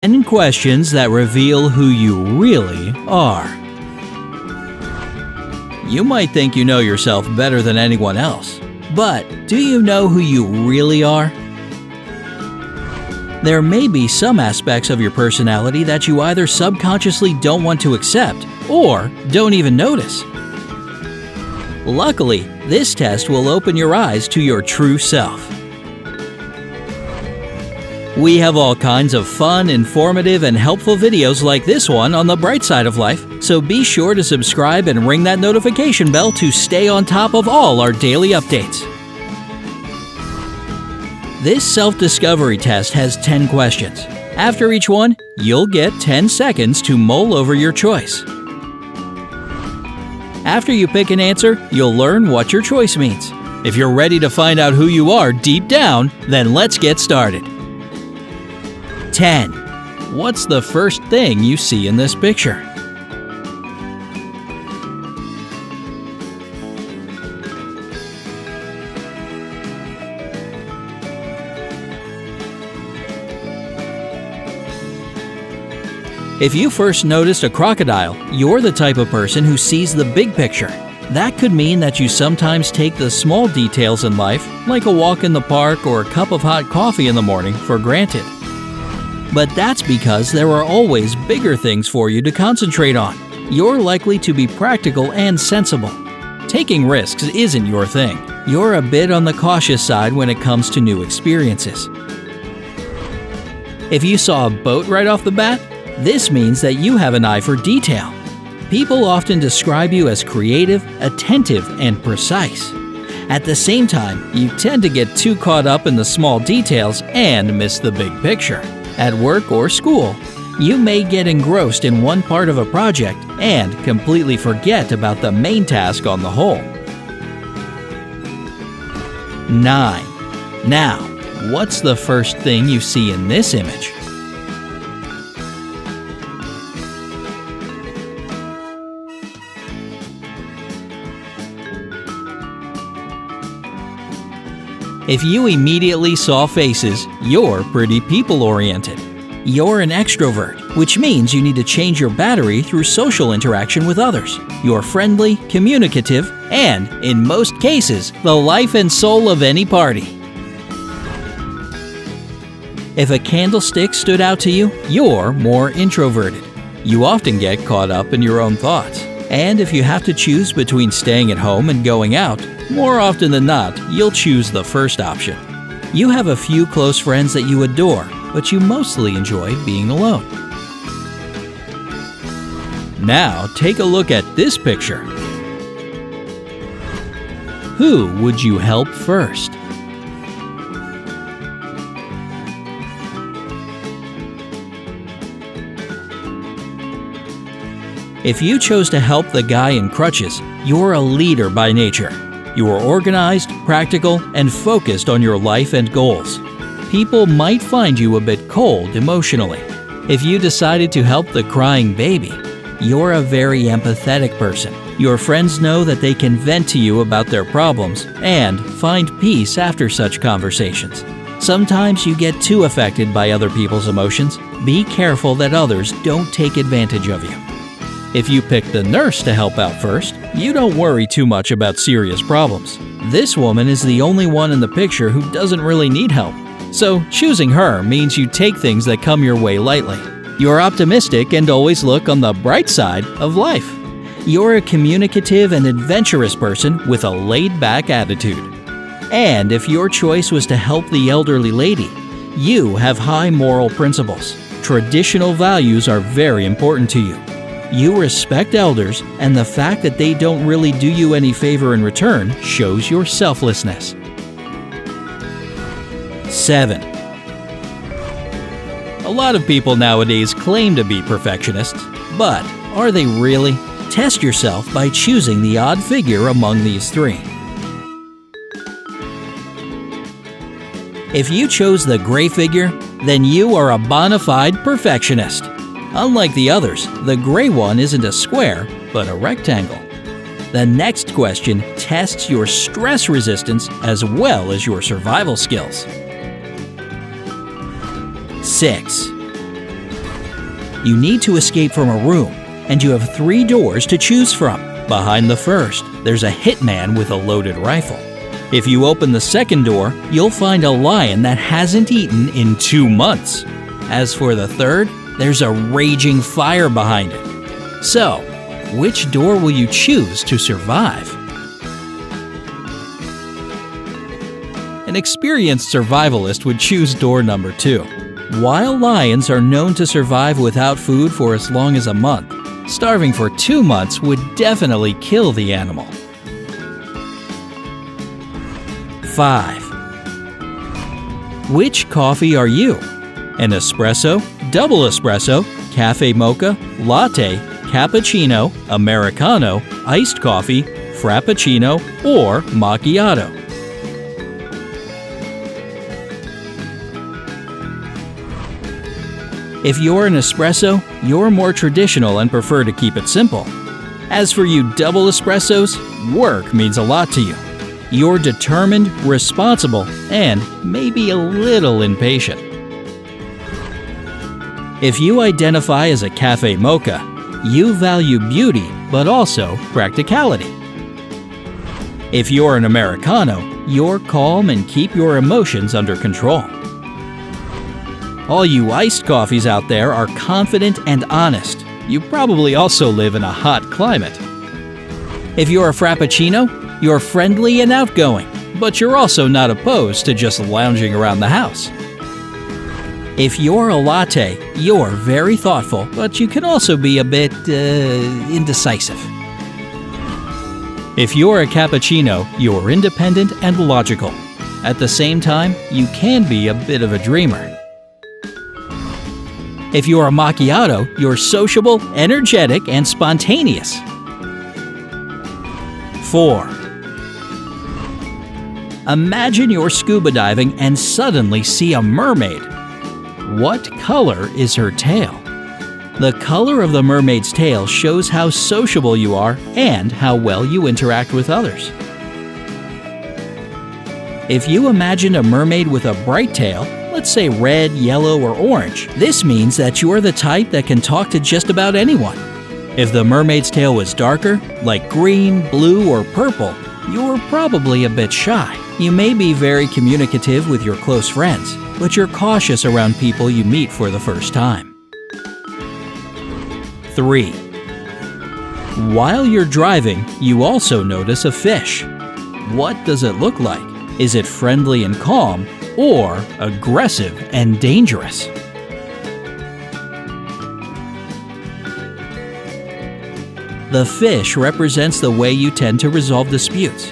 10 questions that reveal who you really are. You might think you know yourself better than anyone else, but do you know who you really are? There may be some aspects of your personality that you either subconsciously don't want to accept or don't even notice. Luckily, this test will open your eyes to your true self. We have all kinds of fun, informative, and helpful videos like this one on the bright side of life, so be sure to subscribe and ring that notification bell to stay on top of all our daily updates. This self-discovery test has 10 questions. After each one, you'll get 10 seconds to mull over your choice. After you pick an answer, you'll learn what your choice means. If you're ready to find out who you are deep down, then let's get started. 10. What's the first thing you see in this picture? If you first noticed a crocodile, you're the type of person who sees the big picture. That could mean that you sometimes take the small details in life, like a walk in the park or a cup of hot coffee in the morning, for granted. But that's because there are always bigger things for you to concentrate on. You're likely to be practical and sensible. Taking risks isn't your thing. You're a bit on the cautious side when it comes to new experiences. If you saw a boat right off the bat, this means that you have an eye for detail. People often describe you as creative, attentive, and precise. At the same time, you tend to get too caught up in the small details and miss the big picture. At work or school, you may get engrossed in one part of a project and completely forget about the main task on the whole. 9. Now, what's the first thing you see in this image? If you immediately saw faces, you're pretty people-oriented. You're an extrovert, which means you need to change your battery through social interaction with others. You're friendly, communicative, and, in most cases, the life and soul of any party. If a candlestick stood out to you, you're more introverted. You often get caught up in your own thoughts. And if you have to choose between staying at home and going out, more often than not, you'll choose the first option. You have a few close friends that you adore, but you mostly enjoy being alone. Now, take a look at this picture. Who would you help first? If you chose to help the guy in crutches, you're a leader by nature. You are organized, practical, and focused on your life and goals. People might find you a bit cold emotionally. If you decided to help the crying baby, you're a very empathetic person. Your friends know that they can vent to you about their problems and find peace after such conversations. Sometimes you get too affected by other people's emotions. Be careful that others don't take advantage of you. If you pick the nurse to help out first, you don't worry too much about serious problems. This woman is the only one in the picture who doesn't really need help. So choosing her means you take things that come your way lightly. You're optimistic and always look on the bright side of life. You're a communicative and adventurous person with a laid-back attitude. And if your choice was to help the elderly lady, you have high moral principles. Traditional values are very important to you. You respect elders, and the fact that they don't really do you any favor in return shows your selflessness. 7. A lot of people nowadays claim to be perfectionists, but are they really? Test yourself by choosing the odd figure among these three. If you chose the gray figure, then you are a bona fide perfectionist. Unlike the others, the gray one isn't a square, but a rectangle. The next question tests your stress resistance as well as your survival skills. 6. You need to escape from a room, and you have 3 doors to choose from. Behind the first, there's a hitman with a loaded rifle. If you open the second door, you'll find a lion that hasn't eaten in 2 months. As for the third, there's a raging fire behind it. So, which door will you choose to survive? An experienced survivalist would choose door number 2. While lions are known to survive without food for as long as a month, starving for 2 months would definitely kill the animal. 5. Which coffee are you? An espresso, double espresso, cafe mocha, latte, cappuccino, americano, iced coffee, frappuccino, or macchiato? If you're an espresso, you're more traditional and prefer to keep it simple. As for you double espressos, work means a lot to you. You're determined, responsible, and maybe a little impatient. If you identify as a cafe mocha, you value beauty but also practicality. If you're an americano, you're calm and keep your emotions under control. All you iced coffees out there are confident and honest. You probably also live in a hot climate. If you're a frappuccino, you're friendly and outgoing, but you're also not opposed to just lounging around the house. If you're a latte, you're very thoughtful, but you can also be a bit indecisive. If you're a cappuccino, you're independent and logical. At the same time, you can be a bit of a dreamer. If you're a macchiato, you're sociable, energetic, and spontaneous. 4. Imagine you're scuba diving and suddenly see a mermaid. What color is her tail? The color of the mermaid's tail shows how sociable you are and how well you interact with others. If you imagine a mermaid with a bright tail, let's say red, yellow, or orange, this means that you're the type that can talk to just about anyone. If the mermaid's tail was darker, like green, blue, or purple, you're probably a bit shy. You may be very communicative with your close friends, but you're cautious around people you meet for the first time. 3. While you're driving, you also notice a fish. What does it look like? Is it friendly and calm, or aggressive and dangerous? The fish represents the way you tend to resolve disputes.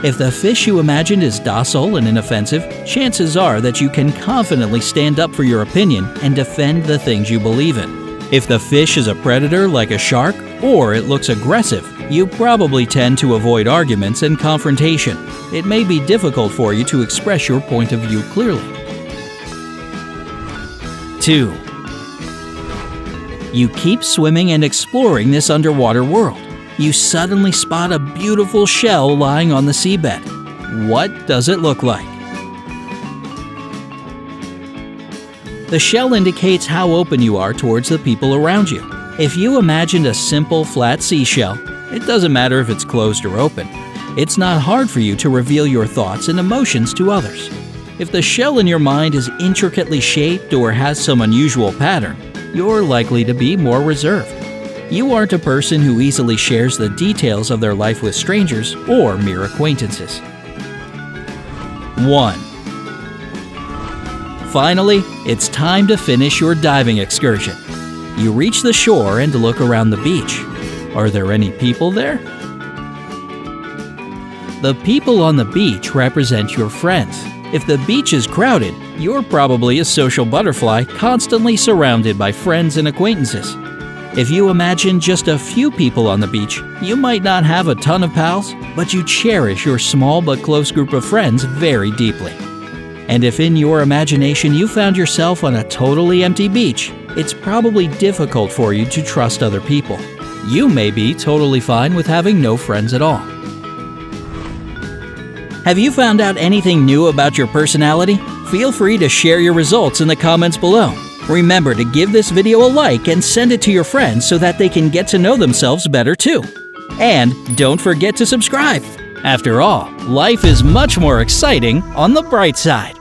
If the fish you imagined is docile and inoffensive, chances are that you can confidently stand up for your opinion and defend the things you believe in. If the fish is a predator like a shark, or it looks aggressive, you probably tend to avoid arguments and confrontation. It may be difficult for you to express your point of view clearly. 2. You keep swimming and exploring this underwater world. You suddenly spot a beautiful shell lying on the seabed. What does it look like? The shell indicates how open you are towards the people around you. If you imagined a simple, flat seashell, it doesn't matter if it's closed or open. It's not hard for you to reveal your thoughts and emotions to others. If the shell in your mind is intricately shaped or has some unusual pattern, you're likely to be more reserved. You aren't a person who easily shares the details of their life with strangers or mere acquaintances. 1. Finally, it's time to finish your diving excursion. You reach the shore and look around the beach. Are there any people there? The people on the beach represent your friends. If the beach is crowded, you're probably a social butterfly constantly surrounded by friends and acquaintances. If you imagine just a few people on the beach, you might not have a ton of pals, but you cherish your small but close group of friends very deeply. And if in your imagination you found yourself on a totally empty beach, it's probably difficult for you to trust other people. You may be totally fine with having no friends at all. Have you found out anything new about your personality? Feel free to share your results in the comments below. Remember to give this video a like and send it to your friends so that they can get to know themselves better too. And don't forget to subscribe. After all, life is much more exciting on the bright side.